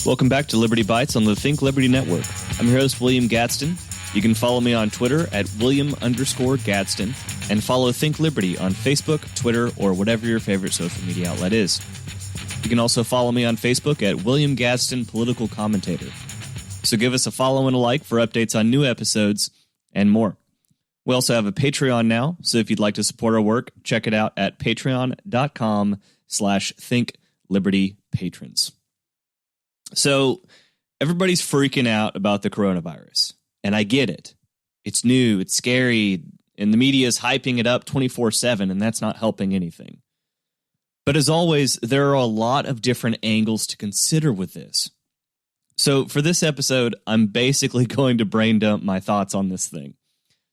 Welcome back to Liberty Bites on the Think Liberty Network. I'm your host, William Gadsden. You can follow me on Twitter at William_Gadsden and follow Think Liberty on Facebook, Twitter, or whatever your favorite social media outlet is. You can also follow me on Facebook at William Gadsden Political Commentator. So give us a follow and a like for updates on new episodes and more. We also have a Patreon now, so if you'd like to support our work, check it out at patreon.com/thinklibерtypatrons. So everybody's freaking out about the coronavirus, and I get it. It's new, it's scary, and the media is hyping it up 24/7, and that's not helping anything. But as always, there are a lot of different angles to consider with this. So for this episode, I'm basically going to brain dump my thoughts on this thing.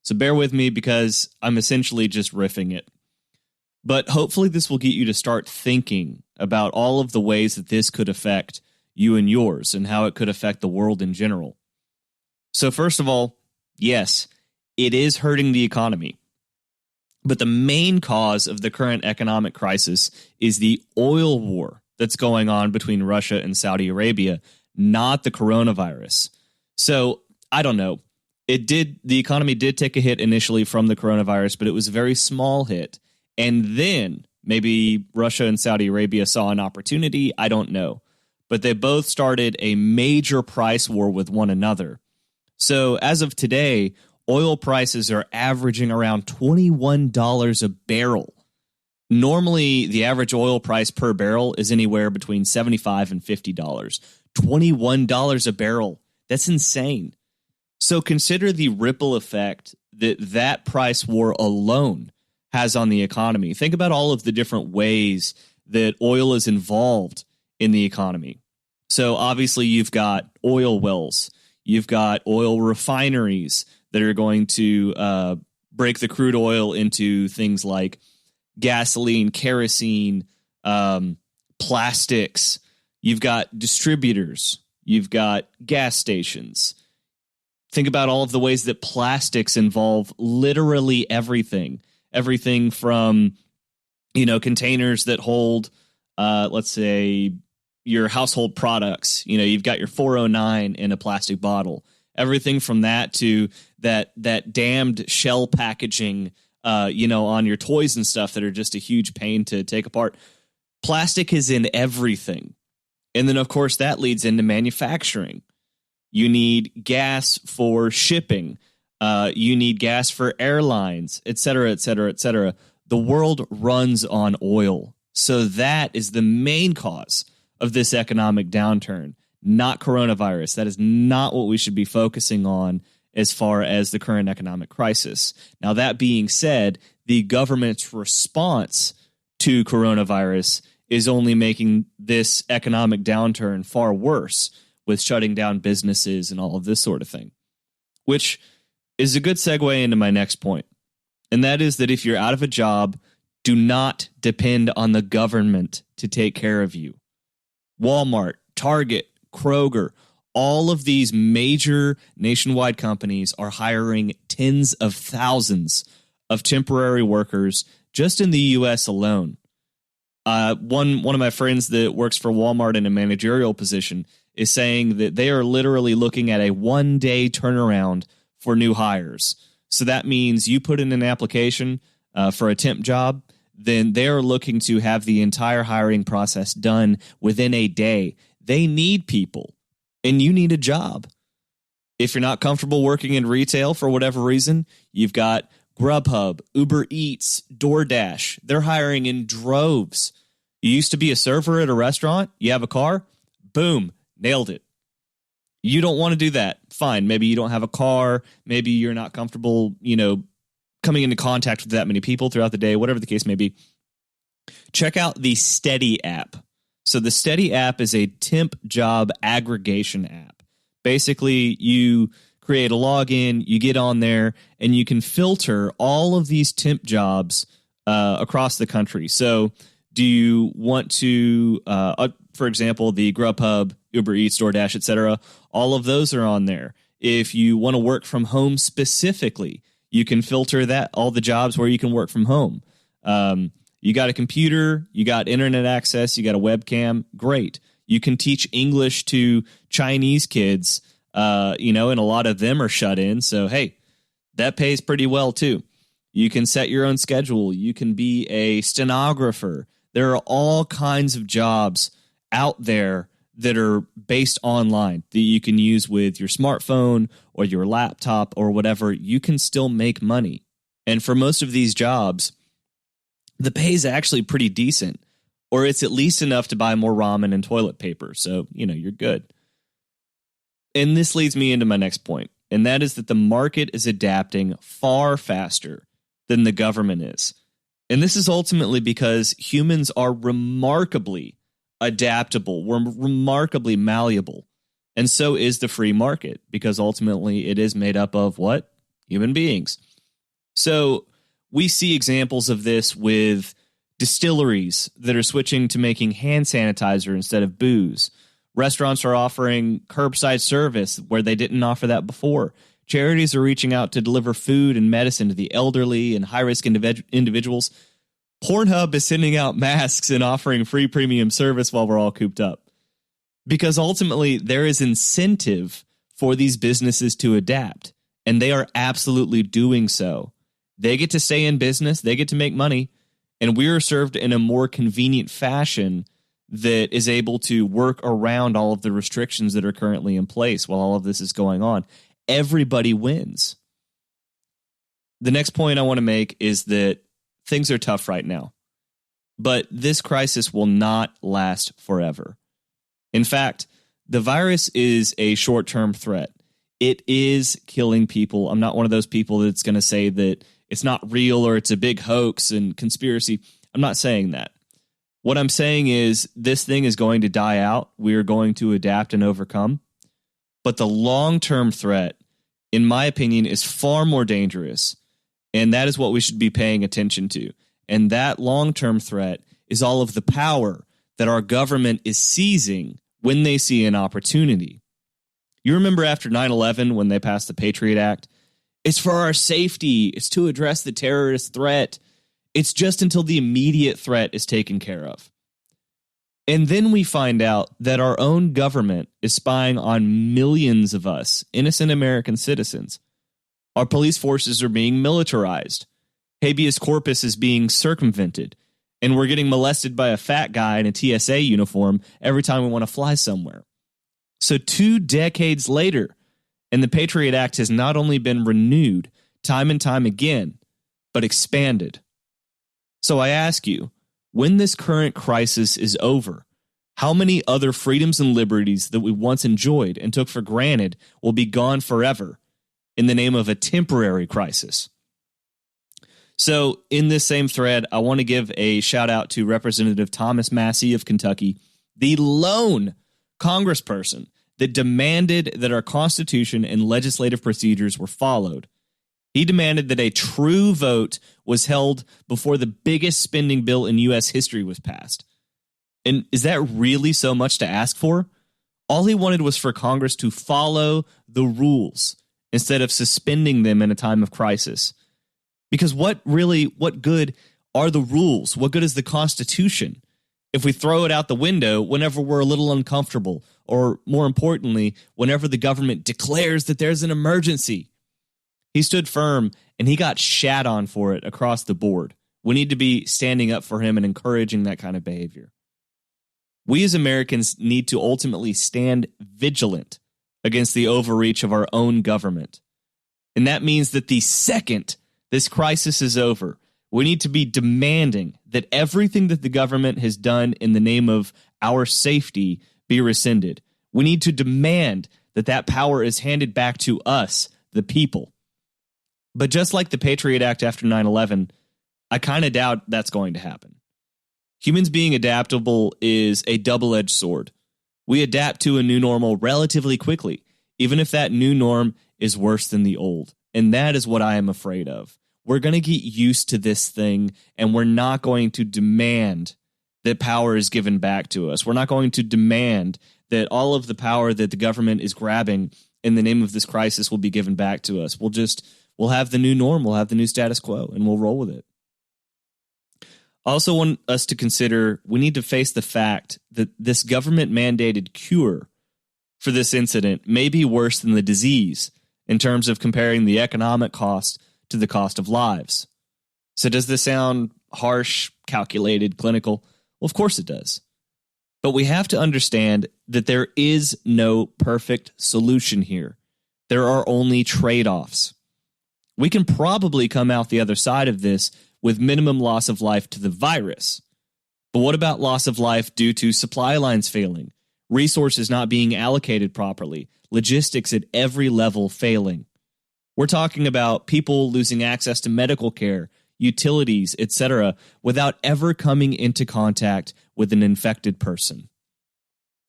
So bear with me because I'm essentially just riffing it. But hopefully this will get you to start thinking about all of the ways that this could affect you and yours and how it could affect the world in general. So first of all, yes, it is hurting the economy. But the main cause of the current economic crisis is the oil war that's going on between Russia and Saudi Arabia, not the coronavirus. So I don't know. The economy did take a hit initially from the coronavirus, but it was a very small hit. And then maybe Russia and Saudi Arabia saw an opportunity. I don't know. But they both started a major price war with one another. So as of today, oil prices are averaging around $21 a barrel. Normally, the average oil price per barrel is anywhere between $75 and $50. $21 a barrel. That's insane. So consider the ripple effect that price war alone has on the economy. Think about all of the different ways that oil is involved in the economy. So obviously you've got oil wells, you've got oil refineries that are going to break the crude oil into things like gasoline, kerosene, plastics. You've got distributors, you've got gas stations. Think about all of the ways that plastics involve literally everything. Everything from, containers that hold, let's say, your household products. You've got your 409 in a plastic bottle. Everything from that to that damned shell packaging, on your toys and stuff that are just a huge pain to take apart. Plastic is in everything. And then, of course, that leads into manufacturing. You need gas for shipping. You need gas for airlines, et cetera, et cetera, et cetera. The world runs on oil. So that is the main cause of this economic downturn, not coronavirus. That is not what we should be focusing on as far as the current economic crisis. Now, that being said, the government's response to coronavirus is only making this economic downturn far worse with shutting down businesses and all of this sort of thing, which is a good segue into my next point. And that is that if you're out of a job, do not depend on the government to take care of you. Walmart, Target, Kroger, all of these major nationwide companies are hiring tens of thousands of temporary workers just in the U.S. alone. One of my friends that works for Walmart in a managerial position is saying that they are literally looking at a one-day turnaround for new hires. So that means you put in an application for a temp job, then they're looking to have the entire hiring process done within a day. They need people, and you need a job. If you're not comfortable working in retail for whatever reason, you've got Grubhub, Uber Eats, DoorDash. They're hiring in droves. You used to be a server at a restaurant. You have a car. Boom. Nailed it. You don't want to do that. Fine. Maybe you don't have a car. Maybe you're not comfortable, coming into contact with that many people throughout the day, whatever the case may be. Check out the Steady app. So the Steady app is a temp job aggregation app. Basically, you create a login, you get on there, and you can filter all of these temp jobs across the country. So do you want to, for example, the Grubhub, Uber Eats, DoorDash, etc., all of those are on there. If you want to work from home specifically, you can filter all the jobs where you can work from home. You got a computer, you got internet access, you got a webcam, great. You can teach English to Chinese kids, and a lot of them are shut in. So, hey, that pays pretty well, too. You can set your own schedule. You can be a stenographer. There are all kinds of jobs out there that are based online that you can use with your smartphone or your laptop or whatever. You can still make money. And for most of these jobs, the pay is actually pretty decent, or it's at least enough to buy more ramen and toilet paper. So, you're good. And this leads me into my next point, and that is that the market is adapting far faster than the government is. And this is ultimately because humans are remarkably adaptable. We're remarkably malleable. And so is the free market, because ultimately it is made up of what? Human beings. So we see examples of this with distilleries that are switching to making hand sanitizer instead of booze. Restaurants are offering curbside service where they didn't offer that before. Charities are reaching out to deliver food and medicine to the elderly and high-risk individuals. Pornhub is sending out masks and offering free premium service while we're all cooped up. Because ultimately, there is incentive for these businesses to adapt, and they are absolutely doing so. They get to stay in business, they get to make money, and we are served in a more convenient fashion that is able to work around all of the restrictions that are currently in place while all of this is going on. Everybody wins. The next point I want to make is that things are tough right now, but this crisis will not last forever. In fact, the virus is a short-term threat. It is killing people. I'm not one of those people that's going to say that it's not real or it's a big hoax and conspiracy. I'm not saying that. What I'm saying is this thing is going to die out. We are going to adapt and overcome. But the long-term threat, in my opinion, is far more dangerous. And that is what we should be paying attention to. And that long-term threat is all of the power that our government is seizing when they see an opportunity. You remember after 9/11 when they passed the Patriot Act? It's for our safety. It's to address the terrorist threat. It's just until the immediate threat is taken care of. And then we find out that our own government is spying on millions of us, innocent American citizens. Our police forces are being militarized. Habeas corpus is being circumvented. And we're getting molested by a fat guy in a TSA uniform every time we want to fly somewhere. So 2 decades later, and the Patriot Act has not only been renewed time and time again, but expanded. So I ask you, when this current crisis is over, how many other freedoms and liberties that we once enjoyed and took for granted will be gone forever in the name of a temporary crisis? So in this same thread, I want to give a shout out to Representative Thomas Massie of Kentucky, the lone congressperson that demanded that our Constitution and legislative procedures were followed. He demanded that a true vote was held before the biggest spending bill in U.S. history was passed. And is that really so much to ask for? All he wanted was for Congress to follow the rules instead of suspending them in a time of crisis. Because what good are the rules? What good is the Constitution if we throw it out the window whenever we're a little uncomfortable, or more importantly, whenever the government declares that there's an emergency? He stood firm, and he got shat on for it across the board. We need to be standing up for him and encouraging that kind of behavior. We as Americans need to ultimately stand vigilant against the overreach of our own government. And that means that the second this crisis is over, we need to be demanding that everything that the government has done in the name of our safety be rescinded. We need to demand that that power is handed back to us, the people. But just like the Patriot Act after 9/11, I kind of doubt that's going to happen. Humans being adaptable is a double-edged sword. We adapt to a new normal relatively quickly, even if that new norm is worse than the old. And that is what I am afraid of. We're going to get used to this thing, and we're not going to demand that power is given back to us. We're not going to demand that all of the power that the government is grabbing in the name of this crisis will be given back to us. We'll have the new norm, we'll have the new status quo, and we'll roll with it. I also want us to consider we need to face the fact that this government-mandated cure for this incident may be worse than the disease in terms of comparing the economic cost to the cost of lives. So does this sound harsh, calculated, clinical? Well, of course it does. But we have to understand that there is no perfect solution here. There are only trade-offs. We can probably come out the other side of this with minimum loss of life to the virus. But what about loss of life due to supply lines failing, resources not being allocated properly, logistics at every level failing? We're talking about people losing access to medical care, utilities, etc., without ever coming into contact with an infected person.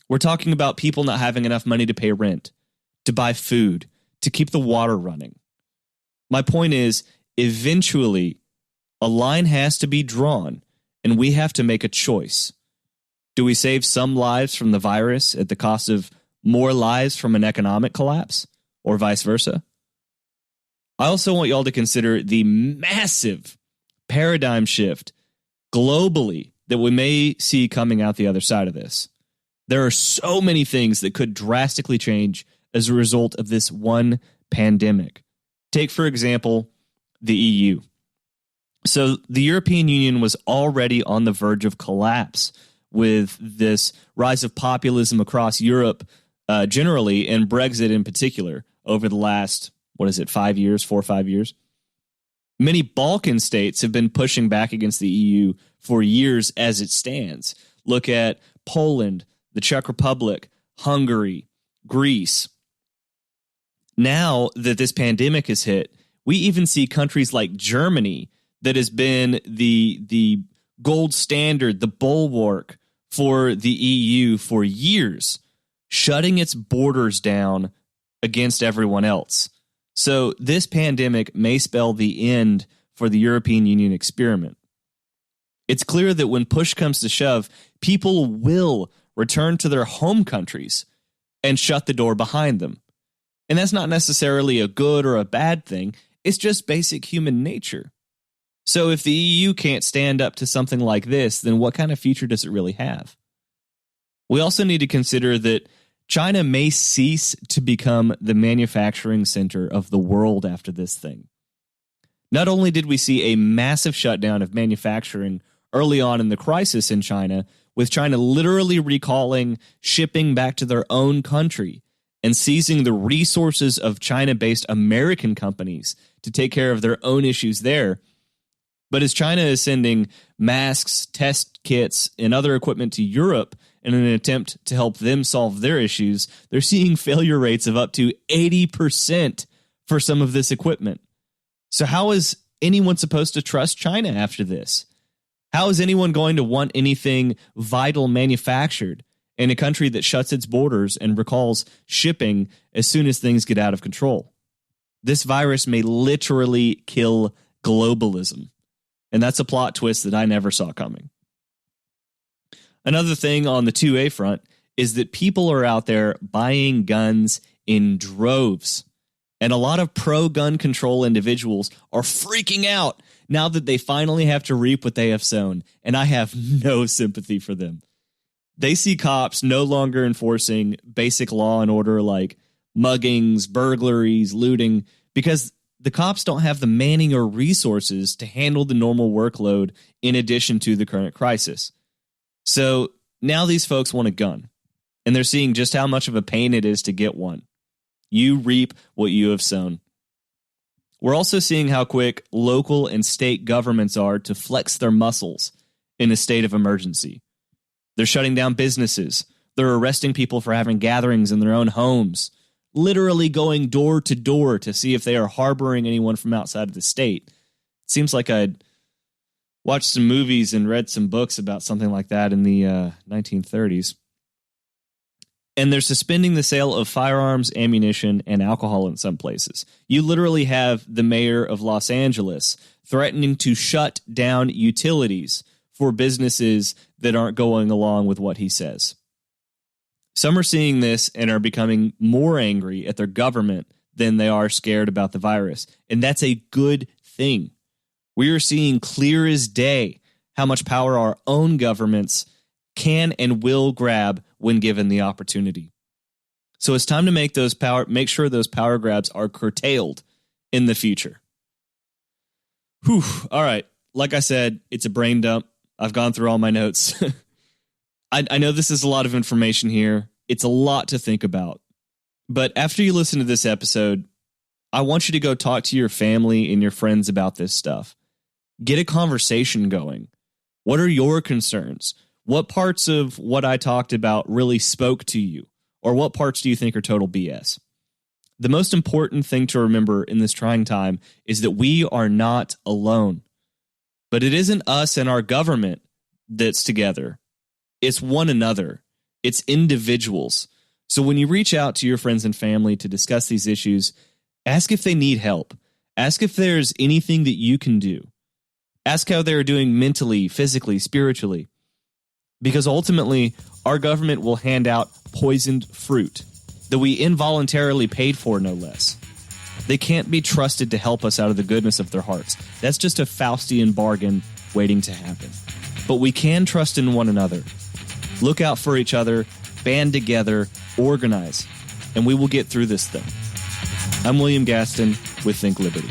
We're talking about people not having enough money to pay rent, to buy food, to keep the water running. My point is, eventually, a line has to be drawn, and we have to make a choice. Do we save some lives from the virus at the cost of more lives from an economic collapse, or vice versa? I also want y'all to consider the massive paradigm shift globally that we may see coming out the other side of this. There are so many things that could drastically change as a result of this one pandemic. Take, for example, the EU. So the European Union was already on the verge of collapse with this rise of populism across Europe generally, and Brexit in particular, over the last, 4 or 5 years? Many Balkan states have been pushing back against the EU for years as it stands. Look at Poland, the Czech Republic, Hungary, Greece. Now that this pandemic has hit, we even see countries like Germany, that has been the gold standard, the bulwark for the EU for years, shutting its borders down against everyone else. So this pandemic may spell the end for the European Union experiment. It's clear that when push comes to shove, people will return to their home countries and shut the door behind them. And that's not necessarily a good or a bad thing. It's just basic human nature. So if the EU can't stand up to something like this, then what kind of future does it really have? We also need to consider that China may cease to become the manufacturing center of the world after this thing. Not only did we see a massive shutdown of manufacturing early on in the crisis in China, with China literally recalling shipping back to their own country and seizing the resources of China-based American companies to take care of their own issues there. But as China is sending masks, test kits, and other equipment to Europe in an attempt to help them solve their issues, they're seeing failure rates of up to 80% for some of this equipment. So how is anyone supposed to trust China after this? How is anyone going to want anything vital manufactured in a country that shuts its borders and recalls shipping as soon as things get out of control? This virus may literally kill globalism. And that's a plot twist that I never saw coming. Another thing on the 2A front is that people are out there buying guns in droves. And a lot of pro-gun control individuals are freaking out now that they finally have to reap what they have sown. And I have no sympathy for them. They see cops no longer enforcing basic law and order like muggings, burglaries, looting, because the cops don't have the manning or resources to handle the normal workload in addition to the current crisis. So now these folks want a gun, and they're seeing just how much of a pain it is to get one. You reap what you have sown. We're also seeing how quick local and state governments are to flex their muscles in a state of emergency. They're shutting down businesses. They're arresting people for having gatherings in their own homes, literally going door to door to see if they are harboring anyone from outside of the state. It seems like I'd watched some movies and read some books about something like that in the 1930s. And they're suspending the sale of firearms, ammunition, and alcohol in some places. You literally have the mayor of Los Angeles threatening to shut down utilities for businesses that aren't going along with what he says. Some are seeing this and are becoming more angry at their government than they are scared about the virus. And that's a good thing. We are seeing clear as day how much power our own governments can and will grab when given the opportunity. So it's time to make sure those power grabs are curtailed in the future. Whew. All right. Like I said, it's a brain dump. I've gone through all my notes. I know this is a lot of information here. It's a lot to think about. But after you listen to this episode, I want you to go talk to your family and your friends about this stuff. Get a conversation going. What are your concerns? What parts of what I talked about really spoke to you? Or what parts do you think are total BS? The most important thing to remember in this trying time is that we are not alone. But it isn't us and our government that's together. It's one another. It's individuals. So when you reach out to your friends and family to discuss these issues, ask if they need help. Ask if there's anything that you can do. Ask how they're doing mentally, physically, spiritually. Because ultimately, our government will hand out poisoned fruit that we involuntarily paid for, no less. They can't be trusted to help us out of the goodness of their hearts. That's just a Faustian bargain waiting to happen. But we can trust in one another. Look out for each other, band together, organize, and we will get through this thing. I'm William Gaston with Think Liberty.